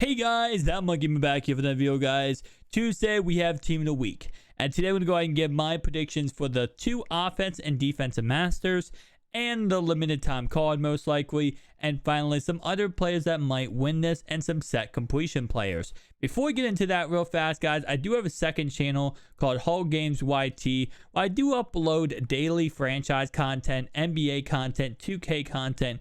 Hey guys, that monkey back here for the video, guys. Tuesday we have team of the week, and today I'm going to go ahead and give my predictions for the two offense and defensive masters and the limited time card most likely, and finally some other players that might win this and some set completion players. Before we get into that real fast, guys, I do have a second channel called Hull Games YT where I do upload daily franchise content, NBA content, 2K content,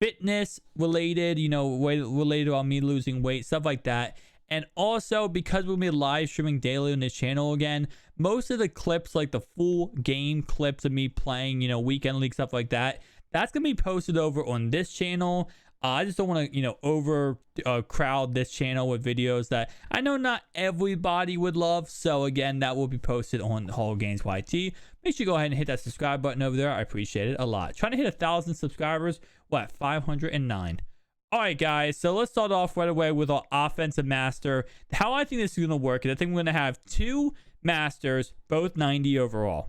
fitness related, related on me losing weight, stuff like that. And also, because we'll be live streaming daily on this channel again, most of the clips, like the full game clips of me playing, weekend league, stuff like that, that's gonna be posted over on this channel. I just don't want to, crowd this channel with videos that I know not everybody would love. So again, that will be posted on Hull Games YT. Make sure you go ahead and hit that subscribe button over there. I appreciate it a lot. Trying to hit 1,000 subscribers. What, 509? All right, guys. So let's start off right away with our offensive master. How I think this is going to work is I think we're going to have two masters, both 90 overall.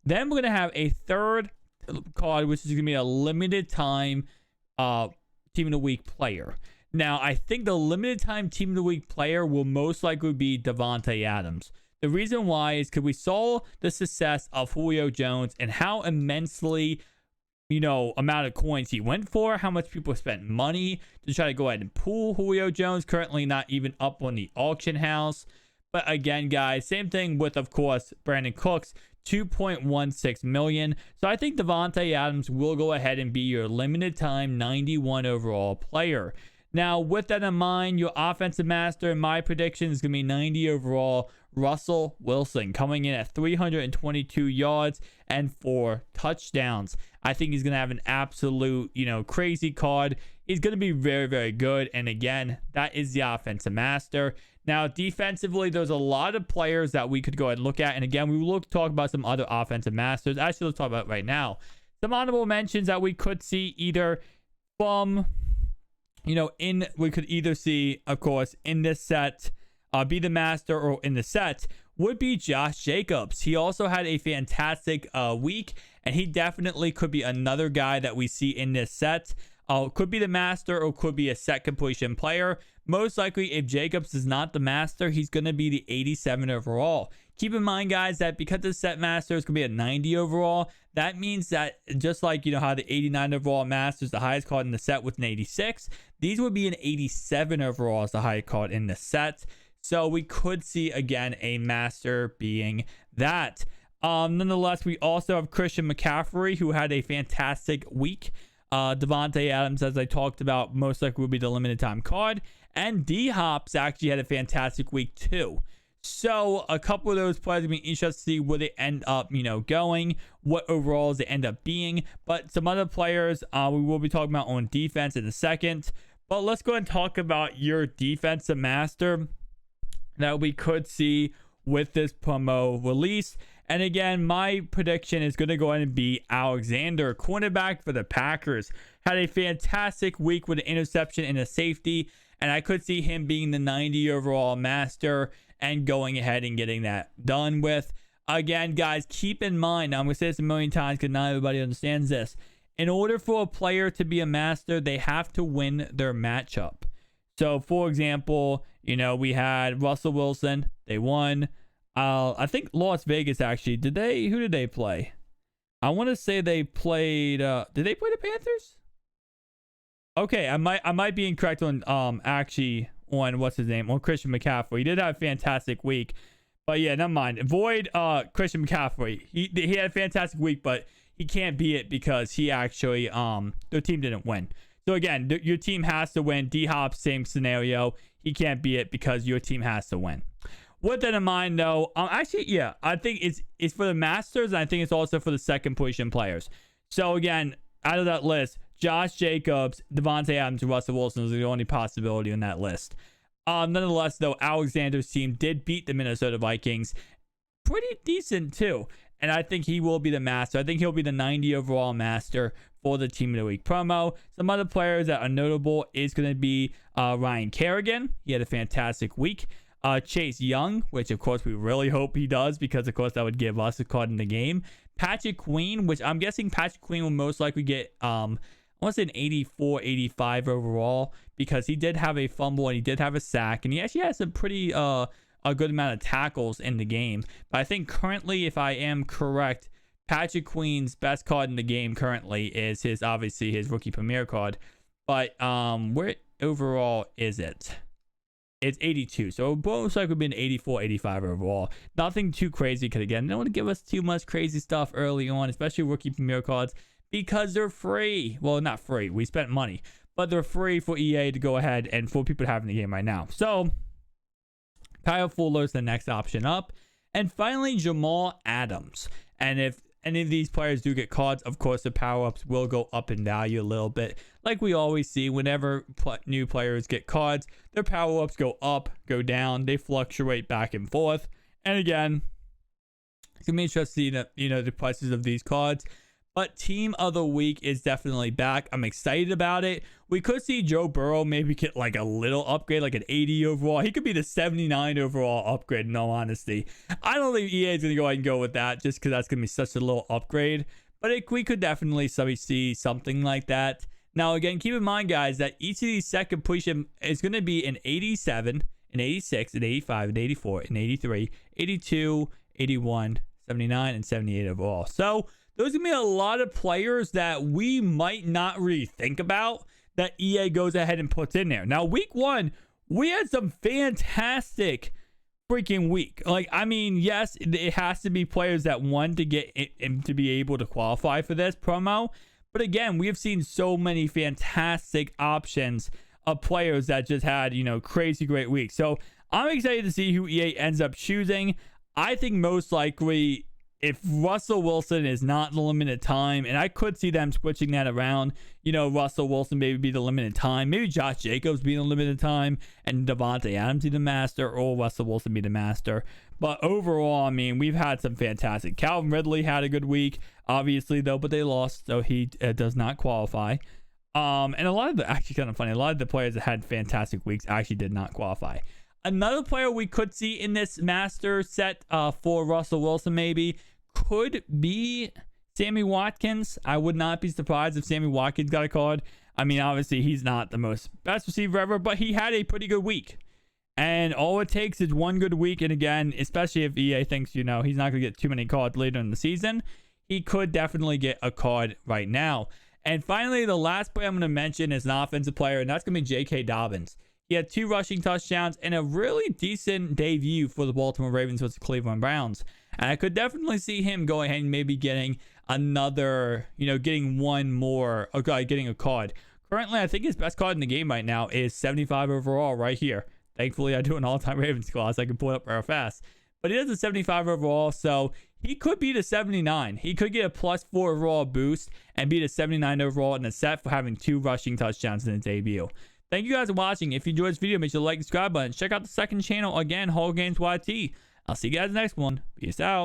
Then we're going to have a third card, which is going to be a limited time team of the week player. Now, I think the limited time team of the week player will most likely be Devonta Adams. The reason why is because we saw the success of Julio Jones and how immensely, amount of coins he went for, how much people spent money to try to go ahead and pull Julio Jones, currently not even up on the auction house. But again, guys, same thing with, of course, Brandon Cooks, 2.16 million. So I think Devonta Adams will go ahead and be your limited time 91 overall player. Now, with that in mind, your offensive master, my prediction is going to be 90 overall Russell Wilson, coming in at 322 yards and 4 touchdowns. I think he's going to have an absolute, crazy card. He's going to be very, very good. And again, that is the offensive master. Now, defensively, there's a lot of players that we could go ahead and look at. And again, we will talk about some other offensive masters. Actually, let's talk about it right now. Some honorable mentions that we could see either from, we could either see, of course, in this set, be the master, or in the set would be Josh Jacobs. He also had a fantastic week, and he definitely could be another guy that we see in this set. Could be the master or could be a set completion player. Most likely, if Jacobs is not the master, he's going to be the 87 overall. Keep in mind, guys, that because the set master is going to be a 90 overall, that means that just like, how the 89 overall master is the highest card in the set with an 86, these would be an 87 overall as the highest card in the set. So we could see, again, a master being that. Nonetheless, we also have Christian McCaffrey, who had a fantastic week. Devonta Adams, as I talked about, most likely will be the limited time card. And D-Hops actually had a fantastic week too. So a couple of those players will be interested to see where they end up, going, what overalls they end up being. But some other players we will be talking about on defense in a second. But let's go and talk about your defensive master that we could see with this promo release. And again, my prediction is going to go ahead and be Alexander, cornerback for the Packers. Had a fantastic week with an interception and a safety, and I could see him being the 90 overall master and going ahead and getting that done with. Again, guys, keep in mind, I'm going to say this a million times because not everybody understands this. In order for a player to be a master, they have to win their matchup. So, for example, we had Russell Wilson. They won. I think Las Vegas, actually. Who did they play? I want to say they played, did they play the Panthers? Okay, I might be incorrect on, on what's his name? On Christian McCaffrey. He did have a fantastic week. But yeah, never mind. Avoid Christian McCaffrey. He had a fantastic week, but he can't beat it because he actually, their team didn't win. So again, your team has to win. D-Hop, same scenario. He can't beat it because your team has to win. With that in mind, though, actually, yeah, I think it's for the masters, and I think it's also for the second position players. So again, out of that list, Josh Jacobs, Devonta Adams, and Russell Wilson is the only possibility on that list. Nonetheless, though, Alexander's team did beat the Minnesota Vikings pretty decent too, and I think he will be the master. I think he'll be the 90 overall master for the team of the week promo. Some other players that are notable is going to be Ryan Carrigan. He had a fantastic week. Chase Young, which of course we really hope he does, because of course that would give us a card in the game. Patrick Queen, which I'm guessing Patrick Queen will most likely get I want to say an 84, 85 overall, because he did have a fumble and he did have a sack, and he actually has some pretty a good amount of tackles in the game. But I think currently, if I am correct, Patrick Queen's best card in the game currently is obviously his rookie premier card. But where overall is it? It's 82, so it most likely would be an 84, 85 overall. Nothing too crazy, because again, they don't want to give us too much crazy stuff early on, especially rookie premier cards, because they're free. Well, not free, we spent money, but they're free for EA to go ahead and for people to have in the game right now. So Kyle Fuller's the next option up. And finally, Jamal Adams. And if any of these players do get cards, of course the power-ups will go up in value a little bit. Like we always see, whenever new players get cards, their power-ups go up, go down. They fluctuate back and forth. And again, it's going to be interesting to see the prices of these cards. But Team of the Week is definitely back. I'm excited about it. We could see Joe Burrow maybe get like a little upgrade, like an 80 overall. He could be the 79 overall upgrade, in all honesty. I don't think EA is going to go ahead and go with that, just because that's going to be such a little upgrade. But we could definitely see something like that. Now, again, keep in mind, guys, that each of these set completion is going to be an 87, an 86, an 85, an 84, an 83, 82, 81, 79, and 78 overall. So there's going to be a lot of players that we might not really think about that EA goes ahead and puts in there. Now, week 1, we had some fantastic freaking week. Like, I mean, yes, it has to be players that want to get it, to be able to qualify for this promo. But again, we have seen so many fantastic options of players that just had, crazy great weeks. So I'm excited to see who EA ends up choosing. I think most likely, if Russell Wilson is not the limited time, and I could see them switching that around, Russell Wilson maybe be the limited time, maybe Josh Jacobs be the limited time, and Devonta Adams be the master, or Russell Wilson be the master. But overall, I mean, we've had some fantastic. Calvin Ridley had a good week, obviously, though, but they lost, so he does not qualify. And a lot of actually kind of funny, a lot of the players that had fantastic weeks actually did not qualify. Another player we could see in this master set for Russell Wilson maybe could be Sammy Watkins. I would not be surprised if Sammy Watkins got a card. I mean, obviously, he's not the best receiver ever, but he had a pretty good week. And all it takes is one good week. And again, especially if EA thinks, he's not going to get too many cards later in the season, he could definitely get a card right now. And finally, the last player I'm going to mention is an offensive player, and that's going to be J.K. Dobbins. He had 2 rushing touchdowns and a really decent debut for the Baltimore Ravens versus the Cleveland Browns. And I could definitely see him going ahead and maybe getting another, getting one more, getting a card. Currently, I think his best card in the game right now is 75 overall right here. Thankfully, I do an all-time Ravens class. I can pull it up real fast. But he has a 75 overall, so he could be the 79. He could get a +4 overall boost and be the 79 overall in the set for having 2 rushing touchdowns in his debut. Thank you guys for watching. If you enjoyed this video, make sure to like and subscribe button. Check out the second channel again, Whole Games YT. I'll see you guys in the next one. Peace out.